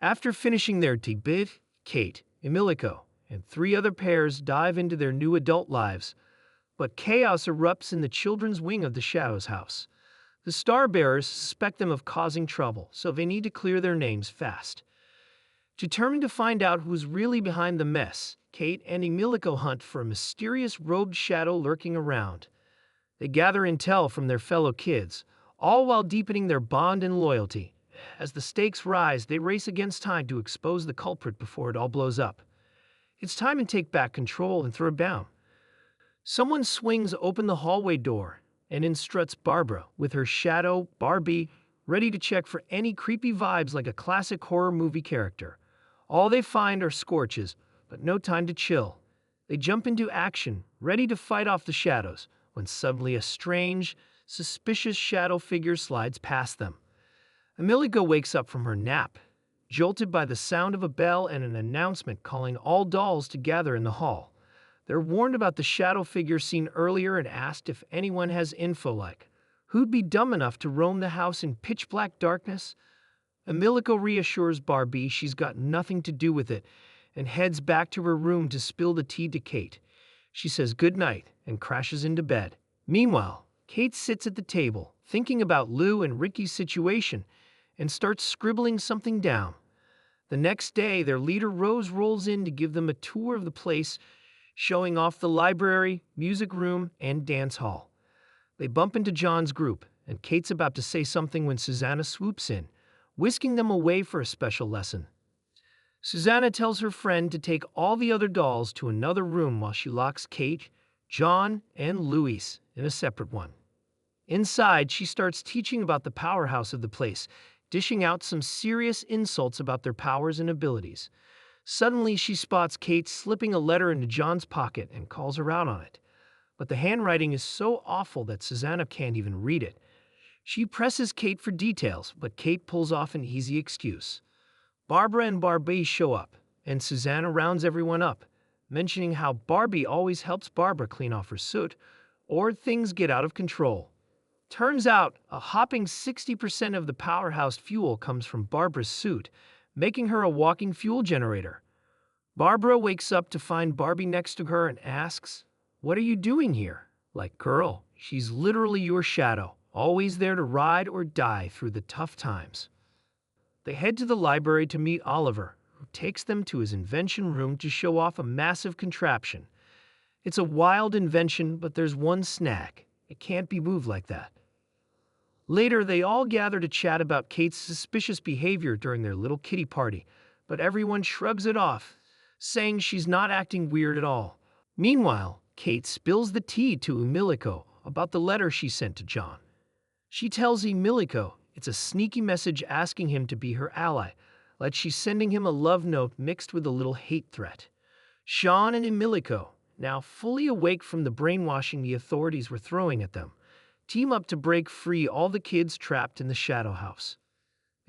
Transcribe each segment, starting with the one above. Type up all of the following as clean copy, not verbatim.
After finishing their tidbit, Kate, Emilico, and three other pairs dive into their new adult lives, but chaos erupts in the children's wing of the Shadows house. The Starbearers suspect them of causing trouble, so they need to clear their names fast. Determined to find out who's really behind the mess, Kate and Emilico hunt for a mysterious robed shadow lurking around. They gather intel from their fellow kids, all while deepening their bond and loyalty. As the stakes rise, they race against time to expose the culprit before it all blows up. It's time to take back control and throw it down. Someone swings open the hallway door, and in struts Barbara with her shadow, Barbie, ready to check for any creepy vibes like a classic horror movie character. All they find are scorches, but no time to chill. They jump into action, ready to fight off the shadows, when suddenly a strange, suspicious shadow figure slides past them. Emilico wakes up from her nap, jolted by the sound of a bell and an announcement calling all dolls to gather in the hall. They're warned about the shadow figure seen earlier and asked if anyone has info like, who'd be dumb enough to roam the house in pitch-black darkness? Emilico reassures Barbie she's got nothing to do with it and heads back to her room to spill the tea to Kate. She says goodnight and crashes into bed. Meanwhile, Kate sits at the table, thinking about Lou and Ricky's situation, and starts scribbling something down. The next day, their leader Rose rolls in to give them a tour of the place, showing off the library, music room, and dance hall. They bump into John's group, and Kate's about to say something when Susanna swoops in, whisking them away for a special lesson. Susanna tells her friend to take all the other dolls to another room while she locks Kate, John, and Louise in a separate one. Inside, she starts teaching about the powerhouse of the place, dishing out some serious insults about their powers and abilities. Suddenly, she spots Kate slipping a letter into John's pocket and calls her out on it. But the handwriting is so awful that Susanna can't even read it. She presses Kate for details, but Kate pulls off an easy excuse. Barbara and Barbie show up, and Susanna rounds everyone up, mentioning how Barbie always helps Barbara clean off her soot, or things get out of control. Turns out, a hopping 60% of the powerhouse fuel comes from Barbara's suit, making her a walking fuel generator. Barbara wakes up to find Barbie next to her and asks, "What are you doing here?" Like, girl, she's literally your shadow, always there to ride or die through the tough times. They head to the library to meet Oliver, who takes them to his invention room to show off a massive contraption. It's a wild invention, but there's one snag. It can't be moved like that. Later, they all gather to chat about Kate's suspicious behavior during their little kitty party, but everyone shrugs it off, saying she's not acting weird at all. Meanwhile, Kate spills the tea to Emilico about the letter she sent to John. She tells Emilico it's a sneaky message asking him to be her ally, like she's sending him a love note mixed with a little hate threat. Sean and Emilico, now fully awake from the brainwashing the authorities were throwing at them, team up to break free all the kids trapped in the Shadow House.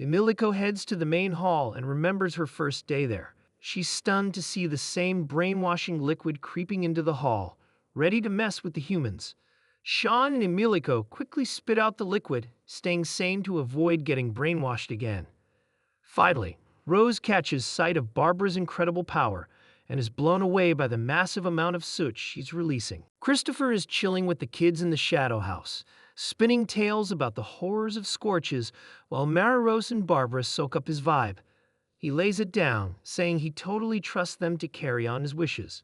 Emilico heads to the main hall and remembers her first day there. She's stunned to see the same brainwashing liquid creeping into the hall, ready to mess with the humans. Sean and Emilico quickly spit out the liquid, staying sane to avoid getting brainwashed again. Finally, Rose catches sight of Barbara's incredible power and is blown away by the massive amount of soot she's releasing. Christopher is chilling with the kids in the Shadow House, spinning tales about the horrors of scorches while Marirose and Barbara soak up his vibe. He lays it down, saying he totally trusts them to carry on his wishes.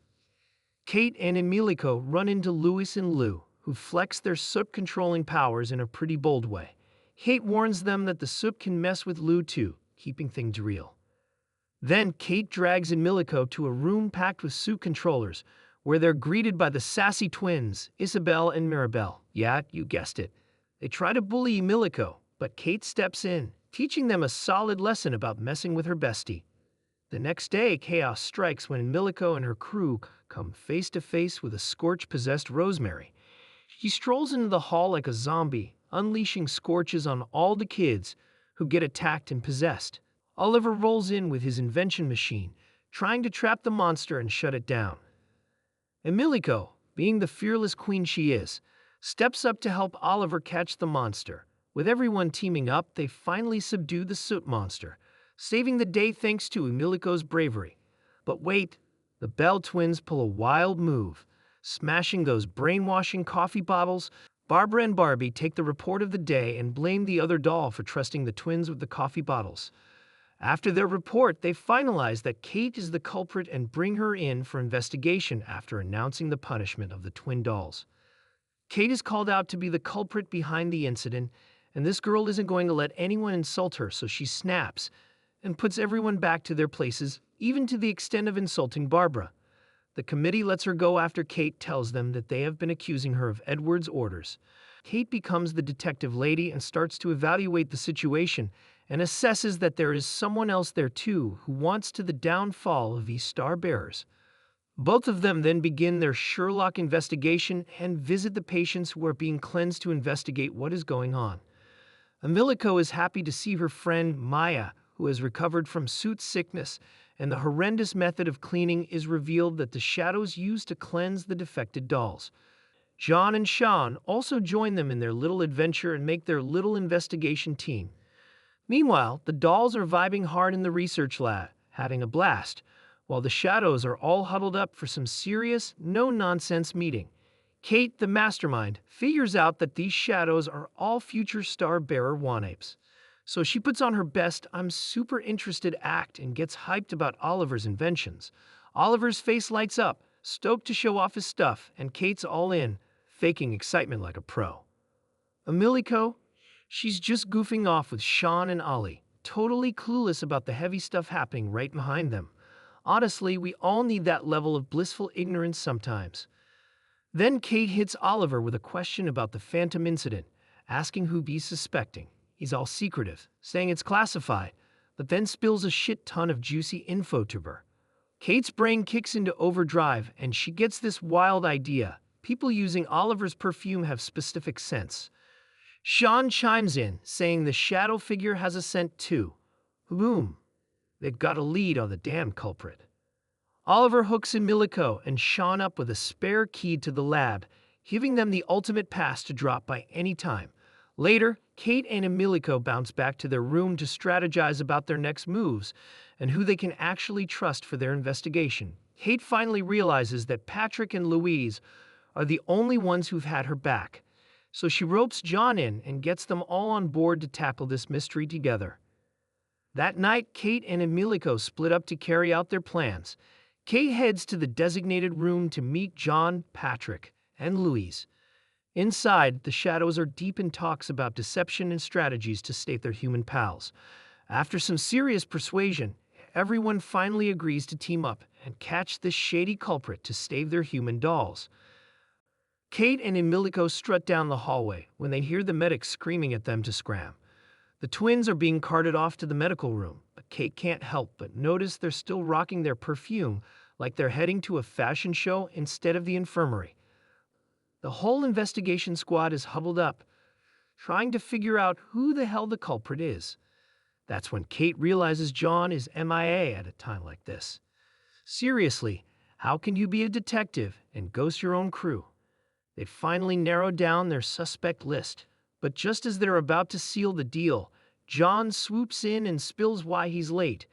Kate and Emilico run into Louis and Lou, who flex their soot-controlling powers in a pretty bold way. Kate warns them that the soot can mess with Lou too, keeping things real. Then Kate drags Emilico to a room packed with suit controllers, where they're greeted by the sassy twins, Isabel and Mirabelle. Yeah, you guessed it. They try to bully Emilico, but Kate steps in, teaching them a solid lesson about messing with her bestie. The next day, chaos strikes when Emilico and her crew come face to face with a scorch-possessed Rosemary. She strolls into the hall like a zombie, unleashing scorches on all the kids, who get attacked and possessed. Oliver rolls in with his invention machine, trying to trap the monster and shut it down. Emilico, being the fearless queen she is, steps up to help Oliver catch the monster. With everyone teaming up, they finally subdue the soot monster, saving the day thanks to Emiliko's bravery. But wait, the Bell twins pull a wild move. Smashing those brainwashing coffee bottles, Barbara and Barbie take the report of the day and blame the other doll for trusting the twins with the coffee bottles. After their report, they finalize that Kate is the culprit and bring her in for investigation after announcing the punishment of the twin dolls. Kate is called out to be the culprit behind the incident, and this girl isn't going to let anyone insult her, so she snaps and puts everyone back to their places, even to the extent of insulting Barbara. The committee lets her go after Kate tells them that they have been accusing her of Edward's orders. Kate becomes the detective lady and starts to evaluate the situation and assesses that there is someone else there too who wants to the downfall of these star bearers. Both of them then begin their Sherlock investigation and visit the patients who are being cleansed to investigate what is going on. Emiliko is happy to see her friend Maya, who has recovered from suit sickness, and the horrendous method of cleaning is revealed that the shadows used to cleanse the defected dolls. John and Sean also join them in their little adventure and make their little investigation team. Meanwhile, the dolls are vibing hard in the research lab, having a blast, while the shadows are all huddled up for some serious, no-nonsense meeting. Kate, the mastermind, figures out that these shadows are all future Star Bearer want-apes. So she puts on her best "I'm super interested" act and gets hyped about Oliver's inventions. Oliver's face lights up, stoked to show off his stuff, and Kate's all in, faking excitement like a pro. Emiliko, she's just goofing off with Sean and Ollie, totally clueless about the heavy stuff happening right behind them. Honestly, we all need that level of blissful ignorance sometimes. Then Kate hits Oliver with a question about the Phantom incident, asking who he's suspecting. He's all secretive, saying it's classified, but then spills a shit ton of juicy info to her. Kate's brain kicks into overdrive, and she gets this wild idea. People using Oliver's perfume have specific scents. Sean chimes in, saying the shadow figure has a scent too. Boom. They've got a lead on the damn culprit. Oliver hooks Emiliko and Sean up with a spare key to the lab, giving them the ultimate pass to drop by any time. Later, Kate and Emiliko bounce back to their room to strategize about their next moves and who they can actually trust for their investigation. Kate finally realizes that Patrick and Louise are the only ones who've had her back, so she ropes John in and gets them all on board to tackle this mystery together. That night, Kate and Emiliko split up to carry out their plans. Kate heads to the designated room to meet John, Patrick, and Louise. Inside, the shadows are deep in talks about deception and strategies to save their human pals. After some serious persuasion, everyone finally agrees to team up and catch this shady culprit to save their human dolls. Kate and Emiliko strut down the hallway when they hear the medic screaming at them to scram. The twins are being carted off to the medical room, but Kate can't help but notice they're still rocking their perfume like they're heading to a fashion show instead of the infirmary. The whole investigation squad is huddled up, trying to figure out who the hell the culprit is. That's when Kate realizes John is MIA at a time like this. Seriously, how can you be a detective and ghost your own crew? They finally narrow down their suspect list, but just as they're about to seal the deal, John swoops in and spills why he's late.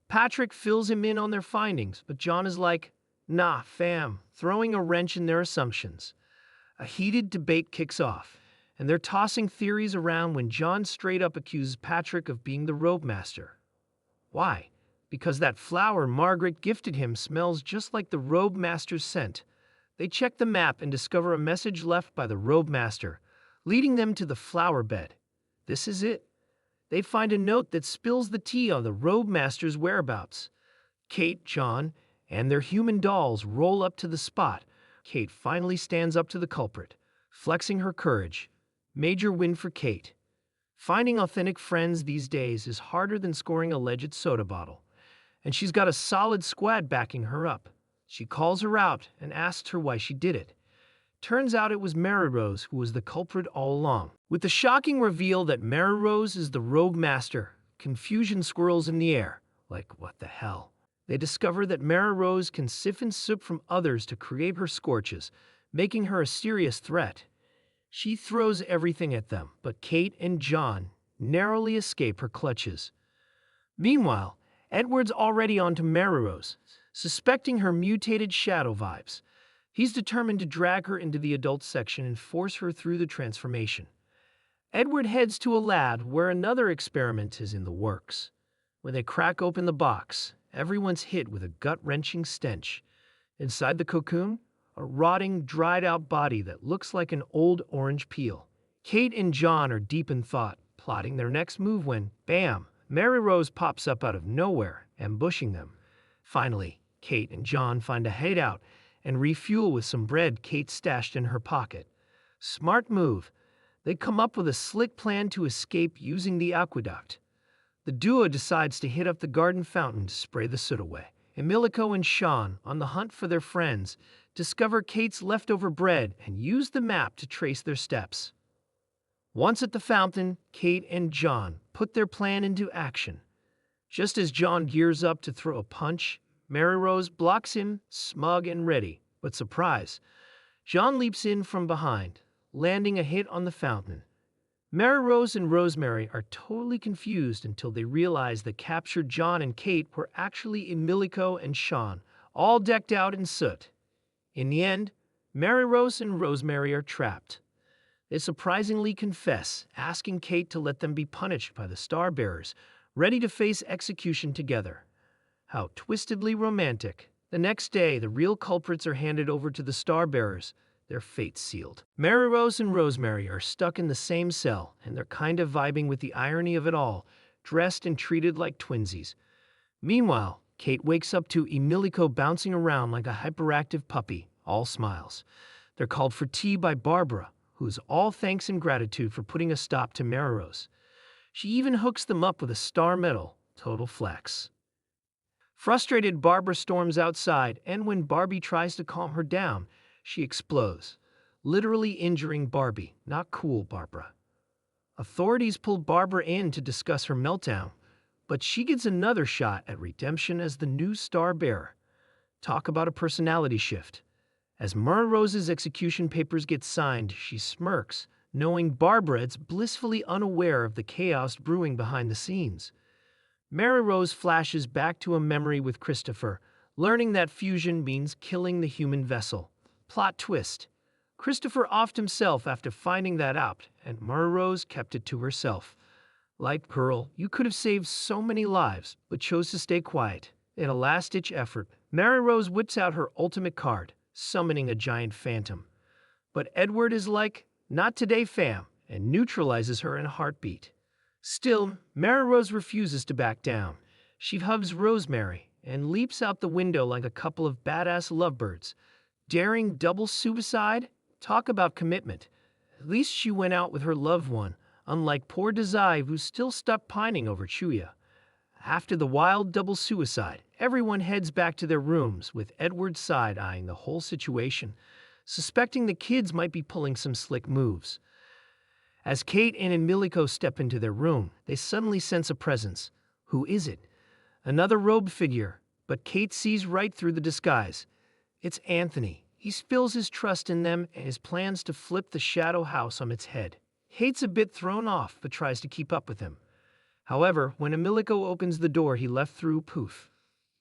Patrick fills him in on their findings, but John is like, "Nah, fam," throwing a wrench in their assumptions. A heated debate kicks off, and they're tossing theories around when John straight up accuses Patrick of being the robe master. Why? Because that flower Margaret gifted him smells just like the robe master's scent. They check the map and discover a message left by the robe master, leading them to the flower bed. This is it. They find a note that spills the tea on the robe master's whereabouts. Kate, John, and their human dolls roll up to the spot. Kate finally stands up to the culprit, flexing her courage. Major win for Kate. Finding authentic friends these days is harder than scoring a alleged soda bottle, and she's got a solid squad backing her up. She calls her out and asks her why she did it. Turns out it was Mary Rose who was the culprit all along. With the shocking reveal that Mary Rose is the robe master, confusion swirls in the air. Like, what the hell? They discover that Mary Rose can siphon soup from others to create her scorches, making her a serious threat. She throws everything at them, but Kate and John narrowly escape her clutches. Meanwhile, Edward's already on to Marirose, suspecting her mutated shadow vibes. He's determined to drag her into the adult section and force her through the transformation. Edward heads to a lab where another experiment is in the works. When they crack open the box, everyone's hit with a gut-wrenching stench. Inside the cocoon, a rotting, dried-out body that looks like an old orange peel. Kate and John are deep in thought, plotting their next move when, bam, Mary Rose pops up out of nowhere, ambushing them. Finally, Kate and John find a hideout and refuel with some bread Kate stashed in her pocket. Smart move. They come up with a slick plan to escape using the aqueduct. The duo decides to hit up the garden fountain to spray the soot away. Emilico and Sean, on the hunt for their friends, discover Kate's leftover bread and use the map to trace their steps. Once at the fountain, Kate and John put their plan into action. Just as John gears up to throw a punch, Mary Rose blocks him, smug and ready. But surprise, John leaps in from behind, landing a hit on the fountain. Mary Rose and Rosemary are totally confused until they realize that captured John and Kate were actually Emilico and Sean, all decked out in soot. In the end, Mary Rose and Rosemary are trapped. They surprisingly confess, asking Kate to let them be punished by the Star Bearers, ready to face execution together. How twistedly romantic. The next day, the real culprits are handed over to the Star Bearers, their fate sealed. Mary Rose and Rosemary are stuck in the same cell, and they're kind of vibing with the irony of it all, dressed and treated like twinsies. Meanwhile, Kate wakes up to Emilico bouncing around like a hyperactive puppy, all smiles. They're called for tea by Barbara, who is all thanks and gratitude for putting a stop to Mary Rose. She even hooks them up with a star medal, total flex. Frustrated, Barbara storms outside, and when Barbie tries to calm her down, she explodes, literally injuring Barbie. Not cool, Barbara. Authorities pull Barbara in to discuss her meltdown, but she gets another shot at redemption as the new Star Bearer. Talk about a personality shift. As Mary Rose's execution papers get signed, she smirks, knowing Barbara is blissfully unaware of the chaos brewing behind the scenes. Mary Rose flashes back to a memory with Christopher, learning that fusion means killing the human vessel. Plot twist. Christopher offed himself after finding that out, and Mary Rose kept it to herself. Like Pearl, you could have saved so many lives, but chose to stay quiet. In a last-ditch effort, Mary Rose whips out her ultimate card, summoning a giant phantom. But Edward is like, "Not today, fam," and neutralizes her in a heartbeat. Still, Mary Rose refuses to back down. She hugs Rosemary and leaps out the window like a couple of badass lovebirds. Daring double suicide? Talk about commitment. At least she went out with her loved one, unlike poor Desai, who's still stuck pining over Chuya. After the wild double suicide, everyone heads back to their rooms, with Edward side-eyeing the whole situation, suspecting the kids might be pulling some slick moves. As Kate and Emilico step into their room, they suddenly sense a presence. Who is it? Another robed figure, but Kate sees right through the disguise. It's Anthony. He spills his trust in them and his plans to flip the shadow house on its head. Kate's a bit thrown off, but tries to keep up with him. However, when Emilico opens the door he left through, poof.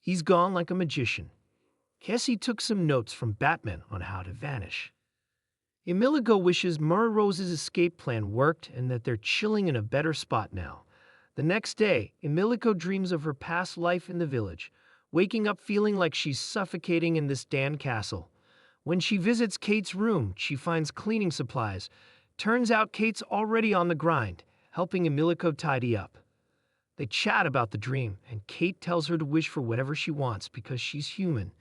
He's gone like a magician. Guess he took some notes from Batman on how to vanish. Emilico wishes Mary Rose's escape plan worked and that they're chilling in a better spot now. The next day, Emilico dreams of her past life in the village, waking up feeling like she's suffocating in this damn castle. When she visits Kate's room, she finds cleaning supplies. Turns out Kate's already on the grind, helping Emilico tidy up. They chat about the dream, and Kate tells her to wish for whatever she wants because she's human.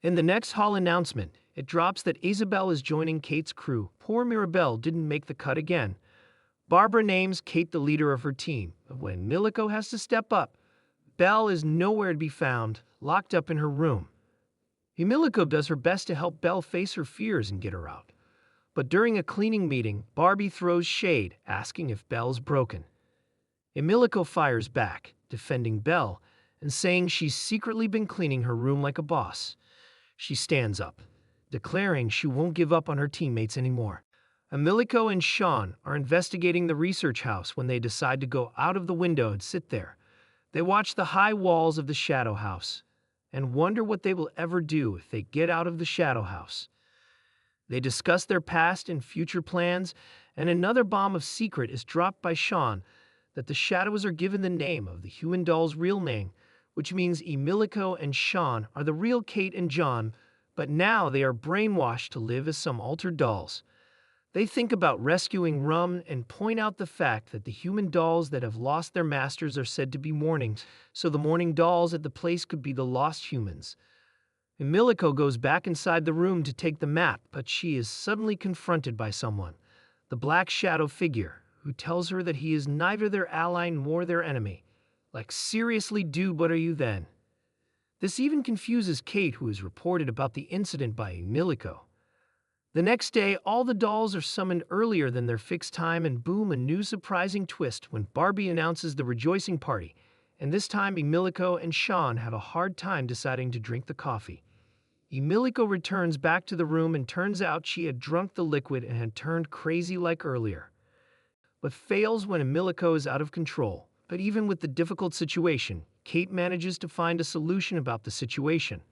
In the next hall announcement, it drops that Isabel is joining Kate's crew. Poor Mirabelle didn't make the cut again. Barbara names Kate the leader of her team, but when Emilico has to step up, Belle is nowhere to be found, locked up in her room. Emilico does her best to help Belle face her fears and get her out. But during a cleaning meeting, Barbie throws shade, asking if Belle's broken. Emilico fires back, defending Belle and saying she's secretly been cleaning her room like a boss. She stands up, declaring she won't give up on her teammates anymore. Emilico and Sean are investigating the research house when they decide to go out of the window and sit there. They watch the high walls of the shadow house and wonder what they will ever do if they get out of the shadow house. They discuss their past and future plans, and another bomb of secret is dropped by Sean that the shadows are given the name of the human doll's real name, which means Emilico and Sean are the real Kate and John, but now they are brainwashed to live as some altered dolls. They think about rescuing Rum and point out the fact that the human dolls that have lost their masters are said to be mourning, so the mourning dolls at the place could be the lost humans. Emilico goes back inside the room to take the map, but she is suddenly confronted by someone, the Black Shadow figure, who tells her that he is neither their ally nor their enemy. Like, seriously, dude, what are you then? This even confuses Kate, who is reported about the incident by Emilico. The next day, all the dolls are summoned earlier than their fixed time, and boom, a new surprising twist when Barbie announces the rejoicing party, and this time Emilico and Sean have a hard time deciding to drink the coffee. Emilico returns back to the room and turns out she had drunk the liquid and had turned crazy like earlier, but fails when Emilico is out of control. But even with the difficult situation, Kate manages to find a solution about the situation.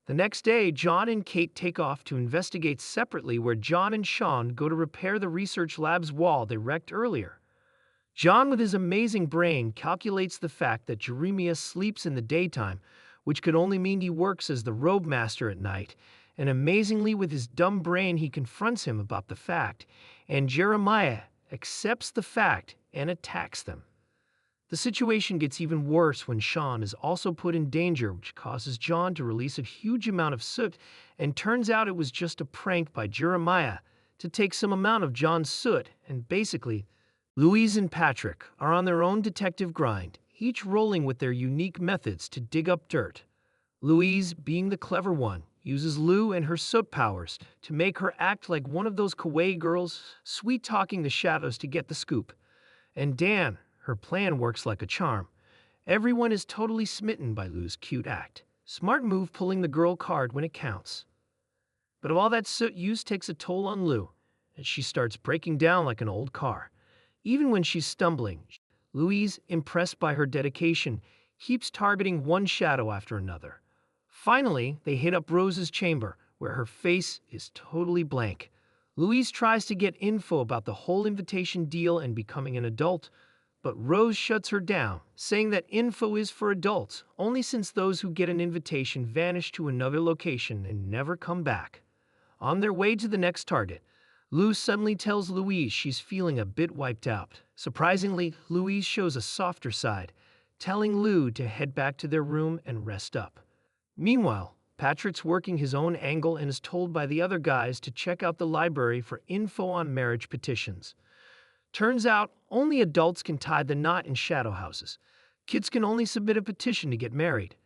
The next day, John and Kate take off to investigate separately, where John and Sean go to repair the research lab's wall they wrecked earlier. John, with his amazing brain, calculates the fact that Jeremiah sleeps in the daytime, which could only mean he works as the robe master at night, and amazingly, with his dumb brain, he confronts him about the fact, and Jeremiah accepts the fact and attacks them. The situation gets even worse when Sean is also put in danger, which causes John to release a huge amount of soot, and turns out it was just a prank by Jeremiah to take some amount of John's soot, and basically, Louise and Patrick are on their own detective grind, each rolling with their unique methods to dig up dirt. Louise, being the clever one, uses Lou and her soot powers to make her act like one of those kawaii girls, sweet-talking the shadows to get the scoop. And Dan, her plan works like a charm. Everyone is totally smitten by Lou's cute act. Smart move pulling the girl card when it counts. But all that soot use takes a toll on Lou, and she starts breaking down like an old car. Even when she's stumbling, Louise, impressed by her dedication, keeps targeting one shadow after another. Finally, they hit up Rose's chamber, where her face is totally blank. Louise tries to get info about the whole invitation deal and becoming an adult, but Rose shuts her down, saying that info is for adults, only since those who get an invitation vanish to another location and never come back. On their way to the next target, Lou suddenly tells Louise she's feeling a bit wiped out. Surprisingly, Louise shows a softer side, telling Lou to head back to their room and rest up. Meanwhile, Patrick's working his own angle and is told by the other guys to check out the library for info on marriage petitions. Turns out, only adults can tie the knot in shadow houses. Kids can only submit a petition to get married.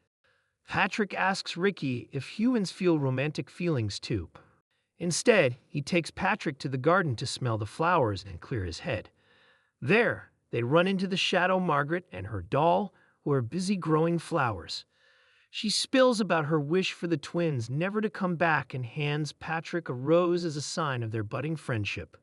Patrick asks Ricky if humans feel romantic feelings too. Instead, he takes Patrick to the garden to smell the flowers and clear his head. There, they run into the shadow Margaret and her doll, who are busy growing flowers. She spills about her wish for the twins never to come back and hands Patrick a rose as a sign of their budding friendship.